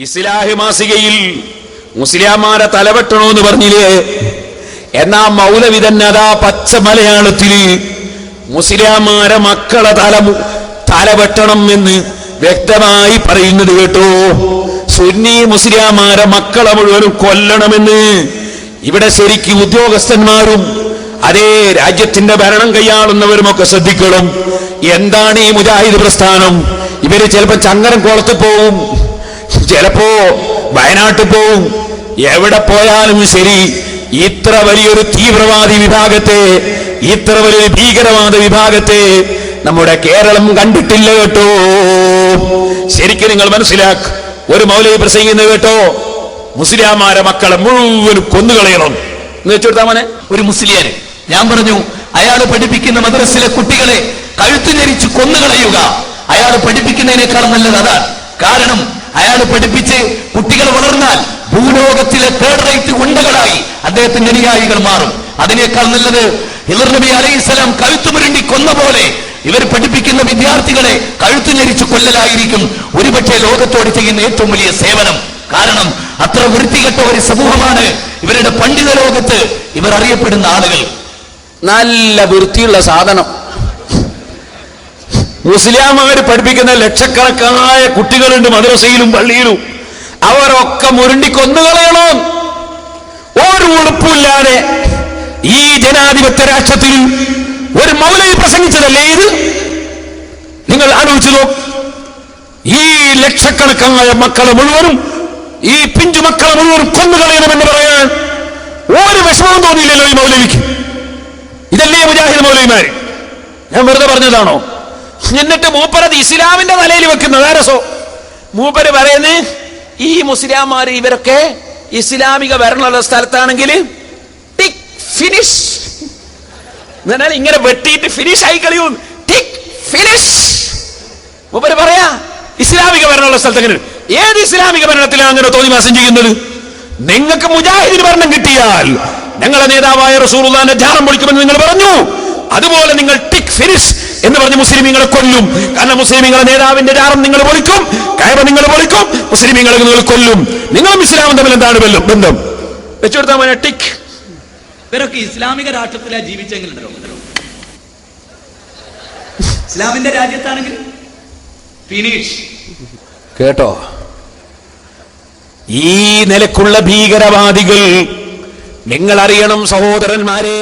ഇസ്ലാഹി മാസികയിൽ മുസ്ലിയാമാരെ തലവെട്ടണോന്ന് പറഞ്ഞില്ലേ? എന്നാ മൗലവി തന്നെ അതാ പച്ച മലയാളത്തിൽ മുസ്ലിയാമാരെ മക്കളെ തലവെട്ടണം എന്ന് വ്യക്തമായി പറയുന്നത് കേട്ടോ. സുന്നി മുസ്ലിയാമാരെ മക്കളെ മുഴുവനും കൊല്ലണമെന്ന്. ഇവിടെ ശരിക്കും ഉദ്യോഗസ്ഥന്മാരും അതേ രാജ്യത്തിന്റെ ഭരണം കൈയാളുന്നവരുമൊക്കെ ശ്രദ്ധിക്കണം. എന്താണ് ഈ മുജാഹിദ് പ്രസ്ഥാനം? ഇവര് ചിലപ്പോ ചങ്ങരംകുളത്ത് പോവും, ചിലപ്പോ വയനാട്ടിൽ പോവും. എവിടെ പോയാലും ശരി ഇത്ര വലിയൊരു തീവ്രവാദി വിഭാഗത്തെ, ഇത്ര വലിയൊരു ഭീകരവാദ വിഭാഗത്തെ നമ്മുടെ കേരളം കണ്ടിട്ടില്ല കേട്ടോ. ശരിക്കും നിങ്ങൾ മനസ്സിലാക്ക്. ഒരു മൗലവി പ്രസംഗിക്കുന്നത് കേട്ടോ, മുസ്ലിയാമാരെ മക്കളെ മുഴുവനും കൊന്നുകളയണം എന്ന് വെച്ചുകൊടുത്താ മോനെ. ഒരു മുസ്ലിയാര് ഞാൻ പറഞ്ഞു, അയാൾ പഠിപ്പിക്കുന്ന മദ്രസിലെ കുട്ടികളെ കഴുത്തു ഞെരിച്ച് കൊന്നുകളയുക അയാൾ പഠിപ്പിക്കുന്നതിനേക്കാൾ നല്ലത് അതാണ്. കാരണം അയാൾ പഠിപ്പിച്ച് കുട്ടികൾ വളർന്നാൽ ഭൂലോകത്തിലെ തേർഡ് റേറ്റ് ഗുണ്ടകളായി അദ്ദേഹത്തിന്റെ അനുയായികൾ മാറും. അതിനേക്കാൾ നല്ലത് ഹിളർ നബി അലൈഹിസ്സലാം കഴുത്തുമുരുണ്ടി കൊന്ന പോലെ ഇവർ പഠിപ്പിക്കുന്ന വിദ്യാർത്ഥികളെ കഴുത്തു ഞെരിച്ച് കൊല്ലലായിരിക്കും ഒരുപക്ഷെ ലോകത്തോട് ചെയ്യുന്ന ഏറ്റവും വലിയ സേവനം. കാരണം അത്ര വൃത്തികെട്ട ഒരു സമൂഹമാണ് ഇവരുടെ പണ്ഡിത ലോകത്ത് ഇവർ അറിയപ്പെടുന്ന ആളുകൾ. നല്ല വൃത്തിയുള്ള സാധനം മുസ്ലിയാമാര് പഠിപ്പിക്കുന്ന ലക്ഷക്കണക്കായ കുട്ടികളുണ്ട് മദ്രസയിലും പള്ളിയിലും. അവരൊക്കെ മുരുണ്ടി കൊന്നുകളയണം. ഒരു ഉളുപ്പില്ലാതെ ഈ ജനാധിപത്യ രാഷ്ട്രത്തിൽ ഒരു മൗലവി പ്രസംഗിച്ചതല്ലേ ഇത്? നിങ്ങൾ ആലോചിച്ചു നോക്ക്. ഈ ലക്ഷക്കണക്കായ മക്കളെ മുഴുവനും, ഈ പിഞ്ചു മക്കളെ മുഴുവനും കൊന്നുകളയണമെന്ന് പറയാൻ ഒരു വിഷമവും തോന്നിയില്ലല്ലോ ഈ മൗലവിക്ക്. ഇതല്ലേ മുജാഹിദ് മൗലവിമാര്? ഞാൻ വെറുതെ പറഞ്ഞതാണോ? എന്നിട്ട് മൂപ്പരത് ഇസ്ലാമിന്റെ തലയിൽ വെക്കുന്നത് രസോ. മൂപ്പര് പറയുന്നത് ഈ മുസ്ലിംമാര് ഇവരൊക്കെ ഇസ്ലാമിക ഭരണമുള്ള സ്ഥലത്താണെങ്കിൽ ടിക് ഫിനിഷ്, ഇങ്ങനെ വെട്ടിയിട്ട് ഫിനിഷ് ആയി കളിയും. ടിക് ഫിനിഷ് മൂപ്പര് പറയാ ഇസ്ലാമിക ഭരണമുള്ള സ്ഥലത്ത്. എങ്ങനെ? ഏത് ഇസ്ലാമിക ഭരണത്തിലാണ് അങ്ങനെ തോന്നിവാസം ചെയ്യുന്നത്? നിങ്ങൾക്ക് മുജാഹിദിന് ഭരണം കിട്ടിയാൽ ഞങ്ങളെ നേതാവായ റസൂലുള്ളാഹിന്റെ ജാറം പൊളിക്കുമെന്ന് നിങ്ങൾ പറഞ്ഞു. അതുപോലെ നിങ്ങൾ ടിക് ഫിനിഷ് എന്ന് പറഞ്ഞ് മുസ്ലിമീങ്ങളെ കൊല്ലും. കാരണം മുസ്ലിമീങ്ങളെ നേതാവിന്റെ ജാറം നിങ്ങൾ പൊളിക്കും, കഅബ നിങ്ങൾ പൊളിക്കും, മുസ്ലിമീങ്ങളെ നിങ്ങൾ കൊല്ലും. നിങ്ങളും ഇസ്ലാമും തമ്മിൽ എന്താണ് ബന്ധം? വെച്ചുകൊടുത്താൽ മതി. ടിക്. ഇവരൊക്കെ ഇസ്ലാമിക രാഷ്ട്രത്തിലാ ജീവിച്ചെങ്കിലുണ്ടല്ലോ. ഇസ്ലാമിന്റെ രാജ്യത്താണെങ്കിൽ ഫിനിഷ്. കേട്ടോ? ഈ നിലക്കുള്ള ഭീകരവാദികൾ നിങ്ങൾ അറിയണം സഹോദരന്മാരെ.